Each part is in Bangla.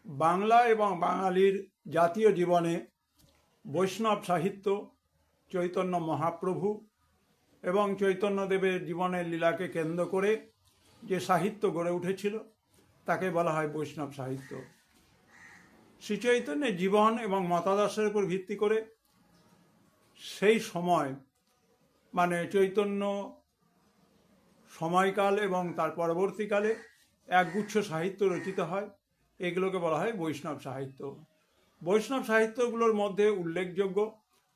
বাংলা এবং বাঙালির জাতীয় জীবনে বৈষ্ণব সাহিত্য, চৈতন্য মহাপ্রভু এবং চৈতন্যদেবের জীবনের লীলাকে কেন্দ্র করে যে সাহিত্য গড়ে উঠেছিল তাকে বলা হয় বৈষ্ণব সাহিত্য। শ্রীচৈতন্যের জীবন এবং মতাদর্শের উপর ভিত্তি করে সেই সময় মানে চৈতন্য সময়কাল এবং তার পরবর্তীকালে একগুচ্ছ সাহিত্য রচিত হয়, এগুলোকে বলা হয় বৈষ্ণব সাহিত্য। বৈষ্ণব সাহিত্যগুলোর মধ্যে উল্লেখযোগ্য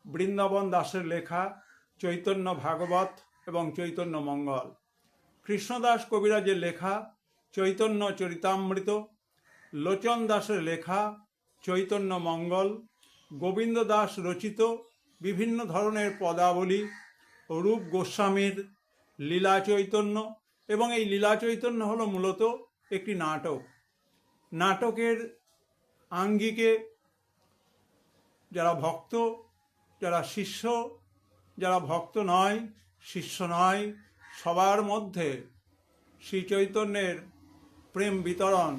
বৃন্দাবন দাসের লেখা চৈতন্য ভাগবত এবং চৈতন্য মঙ্গল, কৃষ্ণদাস কবিরাজের লেখা চৈতন্য চরিতামৃত, লোচন দাসের লেখা চৈতন্য মঙ্গল, গোবিন্দ দাস রচিত বিভিন্ন ধরনের পদাবলী, রূপ গোস্বামীর লীলা চৈতন্য, এবং এই লীলা চৈতন্য হলো মূলত একটি নাটক। নাটকের আঙ্গিকে যারা ভক্ত, যারা শিষ্য, যারা ভক্ত নয়, শিষ্য নয়, সবার মধ্যে শ্রী চৈতন্যের প্রেম বিতরণ,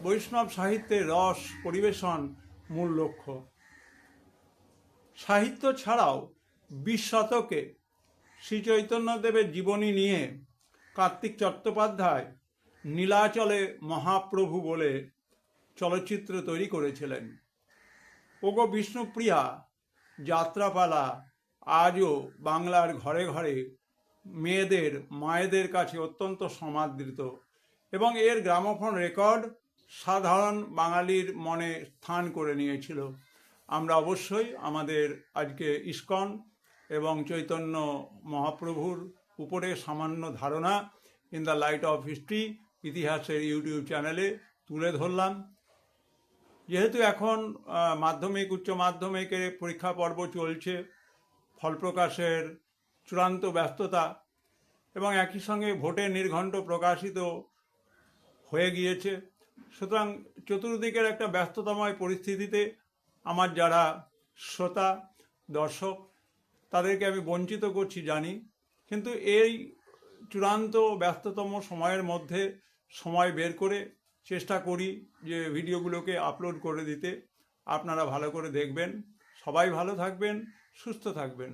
বৈষ্ণব সাহিত্যের রস পরিবেশন মূল লক্ষ্য। সাহিত্য ছাড়াও 20 শতকে শ্রী চৈতন্যদেবের জীবনী নিয়ে কার্তিক চট্টোপাধ্যায় নীলাচলে মহাপ্রভু বলে চলচ্চিত্র তৈরি করেছিলেন। ওগো বিষ্ণুপ্রিয়া যাত্রাপালা আজও বাংলার ঘরে ঘরে মেয়েদের, মায়েদের কাছে অত্যন্ত সমাদৃত, এবং এর গ্রামোফোন রেকর্ড সাধারণ বাঙালির মনে স্থান করে নিয়েছিল। আমরা অবশ্যই আমাদের আজকে ইস্কন এবং চৈতন্য মহাপ্রভুর উপরে সামান্য ধারণা in the light off history ইতিহাসের ইউটিউব চ্যানেলে তুলে ধরলাম। যেহেতু এখন মাধ্যমিক, উচ্চ মাধ্যমিকের পরীক্ষা পর্ব চলছে, ফল প্রকাশের চূড়ান্ত ব্যস্ততা, এবং একই সঙ্গে ভোটের নির্ঘণ্ট প্রকাশিত হয়ে গিয়েছে, সুতরাং চতুর্দিকের একটা ব্যস্ততাময় পরিস্থিতিতে আমার যারা শ্রোতা দর্শক তাদেরকে আমি বঞ্চিত করছি জানি, কিন্তু এই চূড়ান্ত ব্যস্ততম সময়ের মধ্যে সময় বের করে চেষ্টা করি যে ভিডিওগুলোকে আপলোড করে দিতে। আপনারা ভালো করে দেখবেন, সবাই ভালো থাকবেন, সুস্থ থাকবেন।